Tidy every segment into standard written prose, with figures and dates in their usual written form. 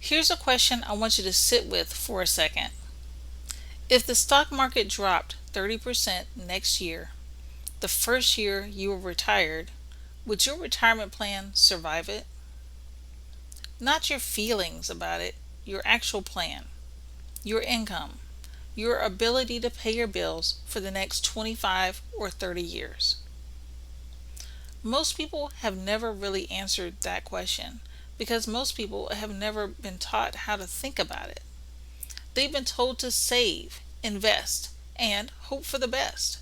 Here's a question I want you to sit with for a second. If the stock market dropped 30% next year, the first year you were retired, would your retirement plan survive it? Not your feelings about it, your actual plan, your income, your ability to pay your bills for the next 25 or 30 years. Most people have never really answered that question because most people have never been taught how to think about it. They've been told to save, invest, and hope for the best.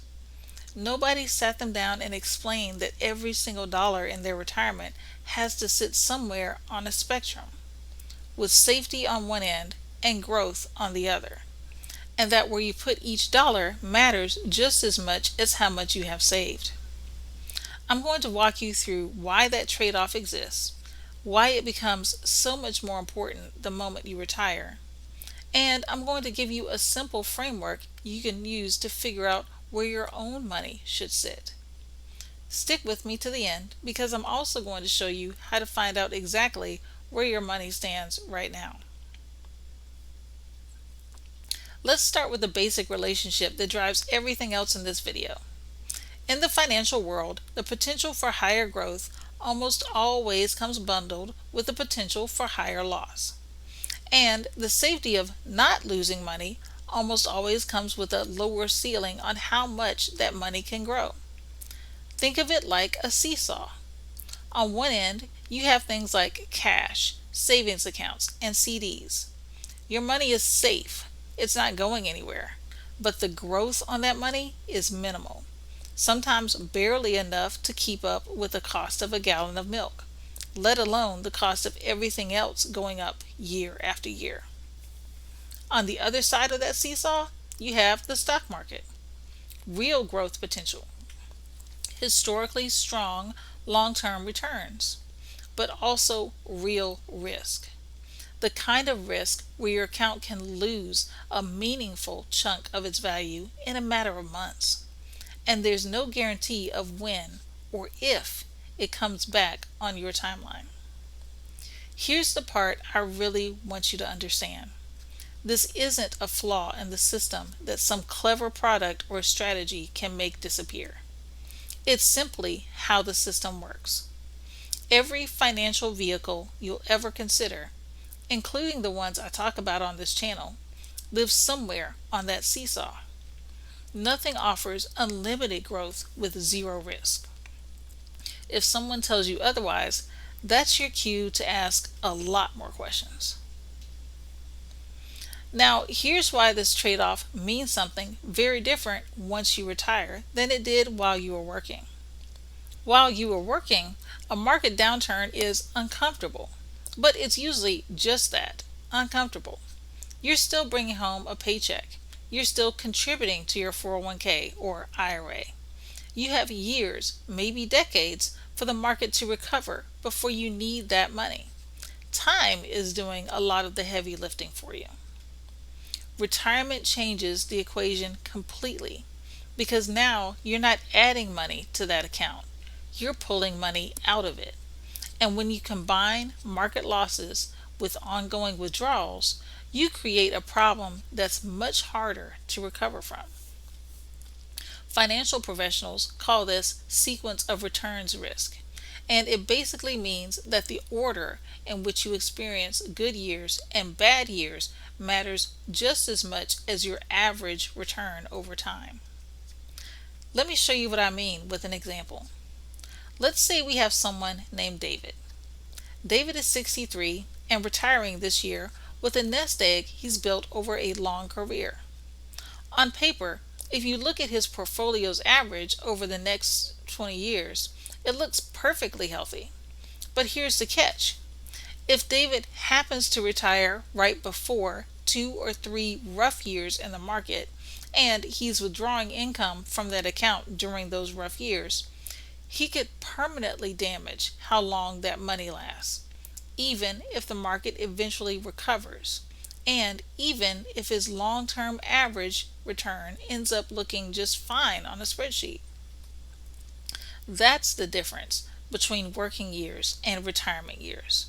Nobody sat them down and explained that every single dollar in their retirement has to sit somewhere on a spectrum, with safety on one end and growth on the other, and that where you put each dollar matters just as much as how much you have saved. I'm going to walk you through why that trade off exists, why it becomes so much more important the moment you retire, and I'm going to give you a simple framework you can use to figure out where your own money should sit. Stick with me to the end because I'm also going to show you how to find out exactly where your money stands right now. Let's start with the basic relationship that drives everything else in this video. In the financial world, the potential for higher growth almost always comes bundled with the potential for higher loss. And the safety of not losing money almost always comes with a lower ceiling on how much that money can grow. Think of it like a seesaw. On one end, you have things like cash, savings accounts, and CDs. Your money is safe, it's not going anywhere, but the growth on that money is minimal, sometimes barely enough to keep up with the cost of a gallon of milk, let alone the cost of everything else going up year after year. On the other side of that seesaw, you have the stock market. Real growth potential, historically strong long-term returns, but also real risk. The kind of risk where your account can lose a meaningful chunk of its value in a matter of months, and there's no guarantee of when or if it comes back on your timeline. Here's the part I really want you to understand. This isn't a flaw in the system that some clever product or strategy can make disappear. It's simply how the system works. Every financial vehicle you'll ever consider, including the ones I talk about on this channel, lives somewhere on that seesaw. Nothing offers unlimited growth with zero risk. If someone tells you otherwise, that's your cue to ask a lot more questions. Now, here's why this trade-off means something very different once you retire than it did while you were working. While you were working, a market downturn is uncomfortable, but it's usually just that, uncomfortable. You're still bringing home a paycheck. You're still contributing to your 401k or IRA. You have years, maybe decades, for the market to recover before you need that money. Time is doing a lot of the heavy lifting for you. Retirement changes the equation completely because now you're not adding money to that account. You're pulling money out of it. And when you combine market losses with ongoing withdrawals, you create a problem that's much harder to recover from. Financial professionals call this sequence of returns risk, and it basically means that the order in which you experience good years and bad years matters just as much as your average return over time. Let me show you what I mean with an example. Let's say we have someone named David. David is 63 and retiring this year with a nest egg he's built over a long career. On paper, if you look at his portfolio's average over the next 20 years, it looks perfectly healthy. But here's the catch. If David happens to retire right before 2 or 3 rough years in the market, and he's withdrawing income from that account during those rough years, he could permanently damage how long that money lasts, even if the market eventually recovers, and even if his long-term average return ends up looking just fine on a spreadsheet. That's the difference between working years and retirement years.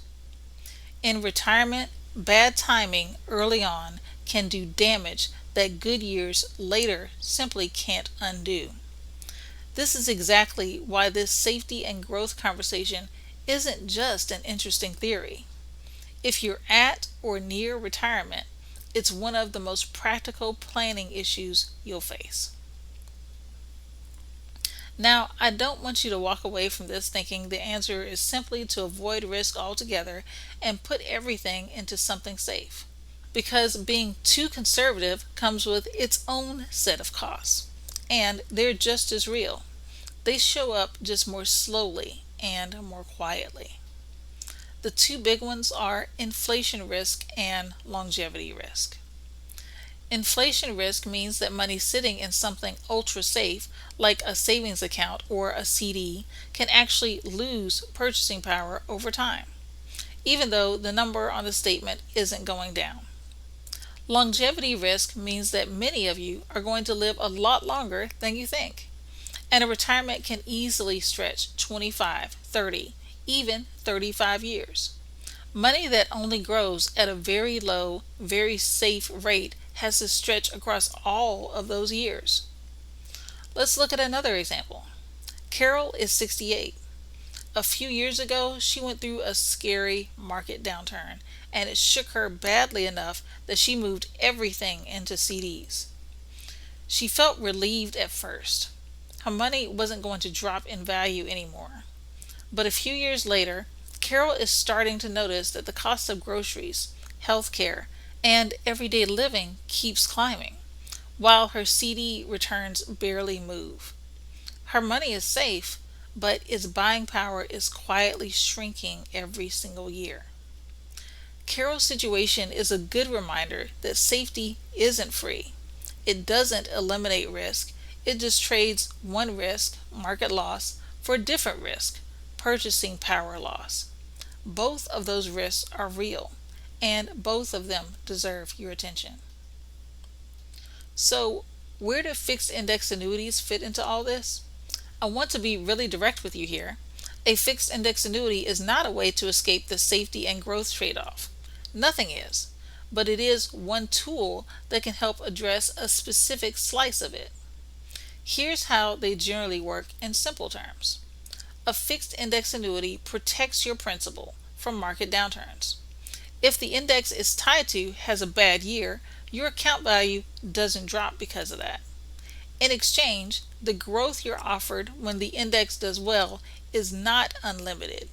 In retirement, bad timing early on can do damage that good years later simply can't undo. This is exactly why this safety and growth conversation isn't just an interesting theory. If you're at or near retirement, it's one of the most practical planning issues you'll face. Now, I don't want you to walk away from this thinking the answer is simply to avoid risk altogether and put everything into something safe, because being too conservative comes with its own set of costs, and they're just as real. They show up just more slowly and more quietly. The two big ones are inflation risk and longevity risk. Inflation risk means that money sitting in something ultra safe, like a savings account or a CD, can actually lose purchasing power over time, even though the number on the statement isn't going down. Longevity risk means that many of you are going to live a lot longer than you think, and a retirement can easily stretch 25, 30, even 35 years. Money that only grows at a very low, very safe rate has to stretch across all of those years. Let's look at another example. Carol is 68. A few years ago, she went through a scary market downturn, and it shook her badly enough that she moved everything into CDs. She felt relieved at first. Her money wasn't going to drop in value anymore. But a few years later, Carol is starting to notice that the cost of groceries, healthcare, and everyday living keeps climbing, while her CD returns barely move. Her money is safe, but its buying power is quietly shrinking every single year. Carol's situation is a good reminder that safety isn't free. It doesn't eliminate risk, it just trades one risk, market loss, for a different risk, purchasing power loss. Both of those risks are real, and both of them deserve your attention. So, where do fixed index annuities fit into all this? I want to be really direct with you here. A fixed index annuity is not a way to escape the safety and growth trade off. Nothing is, but it is one tool that can help address a specific slice of it. Here's how they generally work in simple terms. A fixed index annuity protects your principal from market downturns. If the index it's tied to has a bad year, your account value doesn't drop because of that. In exchange, the growth you're offered when the index does well is not unlimited.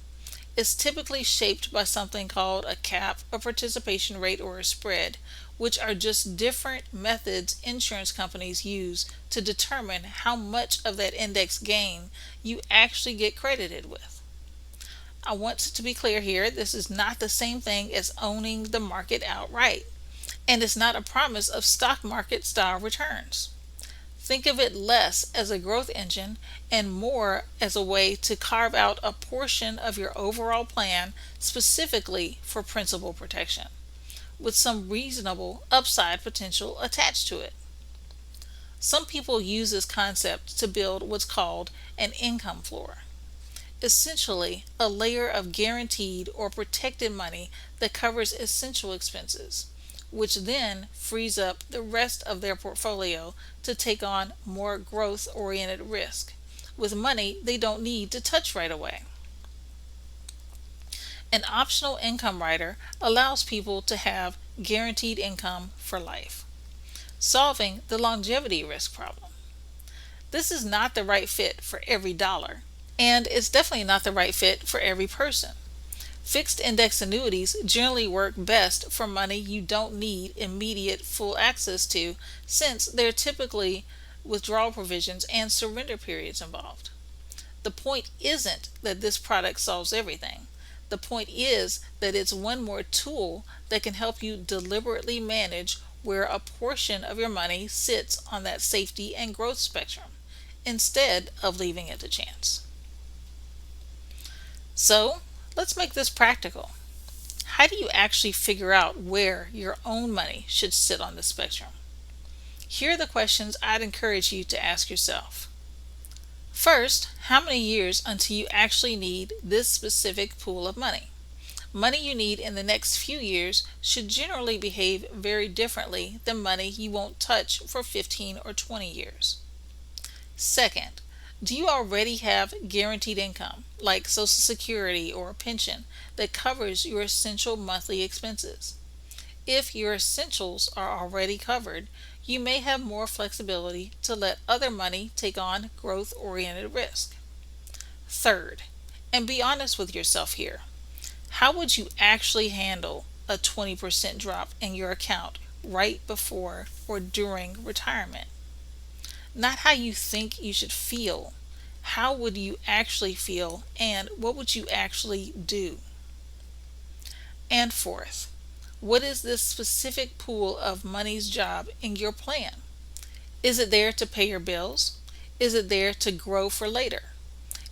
It's typically shaped by something called a cap, a participation rate, or a spread, which are just different methods insurance companies use to determine how much of that index gain you actually get credited with. I want to be clear here, this is not the same thing as owning the market outright, and it's not a promise of stock market style returns. Think of it less as a growth engine and more as a way to carve out a portion of your overall plan specifically for principal protection, with some reasonable upside potential attached to it. Some people use this concept to build what's called an income floor, essentially a layer of guaranteed or protected money that covers essential expenses, which then frees up the rest of their portfolio to take on more growth-oriented risk, with money they don't need to touch right away. An optional income rider allows people to have guaranteed income for life, solving the longevity risk problem. This is not the right fit for every dollar, and it's definitely not the right fit for every person. Fixed index annuities generally work best for money you don't need immediate full access to, since there are typically withdrawal provisions and surrender periods involved. The point isn't that this product solves everything. The point is that it's one more tool that can help you deliberately manage where a portion of your money sits on that safety and growth spectrum, instead of leaving it to chance. So, let's make this practical. How do you actually figure out where your own money should sit on the spectrum? Here are the questions I'd encourage you to ask yourself. First, how many years until you actually need this specific pool of money? Money you need in the next few years should generally behave very differently than money you won't touch for 15 or 20 years. Second, do you already have guaranteed income, like Social Security or a pension, that covers your essential monthly expenses? If your essentials are already covered, you may have more flexibility to let other money take on growth oriented risk. Third, and be honest with yourself here, how would you actually handle a 20% drop in your account right before or during retirement? Not how you think you should feel. How would you actually feel, and what would you actually do? And fourth, what is this specific pool of money's job in your plan? Is it there to pay your bills? Is it there to grow for later?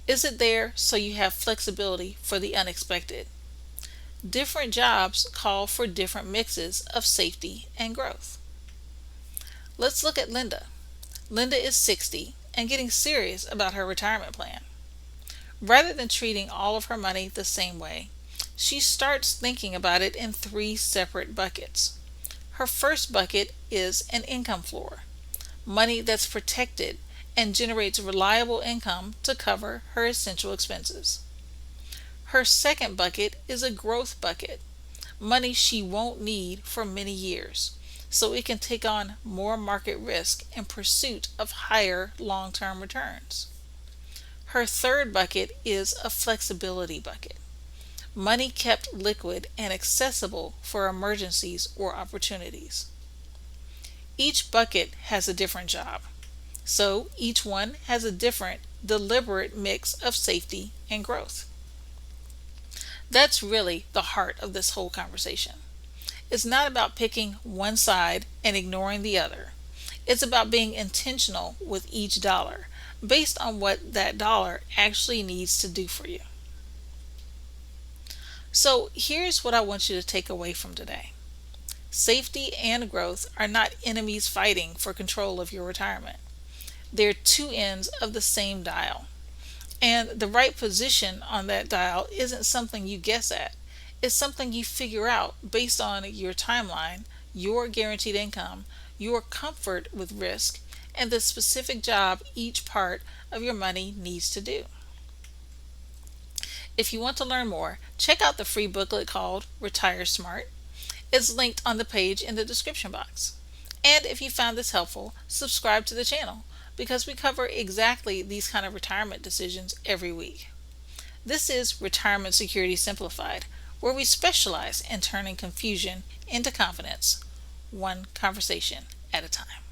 Is it there so you have flexibility for the unexpected? Different jobs call for different mixes of safety and growth. Let's look at Linda. Linda is 60 and getting serious about her retirement plan. Rather than treating all of her money the same way, she starts thinking about it in three separate buckets. Her first bucket is an income floor, money that's protected and generates reliable income to cover her essential expenses. Her second bucket is a growth bucket, money she won't need for many years, so it can take on more market risk in pursuit of higher long-term returns. Her third bucket is a flexibility bucket, money kept liquid and accessible for emergencies or opportunities. Each bucket has a different job, so each one has a different, deliberate mix of safety and growth. That's really the heart of this whole conversation. It's not about picking one side and ignoring the other. It's about being intentional with each dollar, based on what that dollar actually needs to do for you. So here's what I want you to take away from today. Safety and growth are not enemies fighting for control of your retirement. They're two ends of the same dial. And the right position on that dial isn't something you guess at. It's something you figure out based on your timeline, your guaranteed income, your comfort with risk, and the specific job each part of your money needs to do. If you want to learn more, check out the free booklet called Retire Smart. It's linked on the page in the description box. And if you found this helpful, subscribe to the channel because we cover exactly these kind of retirement decisions every week. This is Retirement Security Simplified, where we specialize in turning confusion into confidence, one conversation at a time.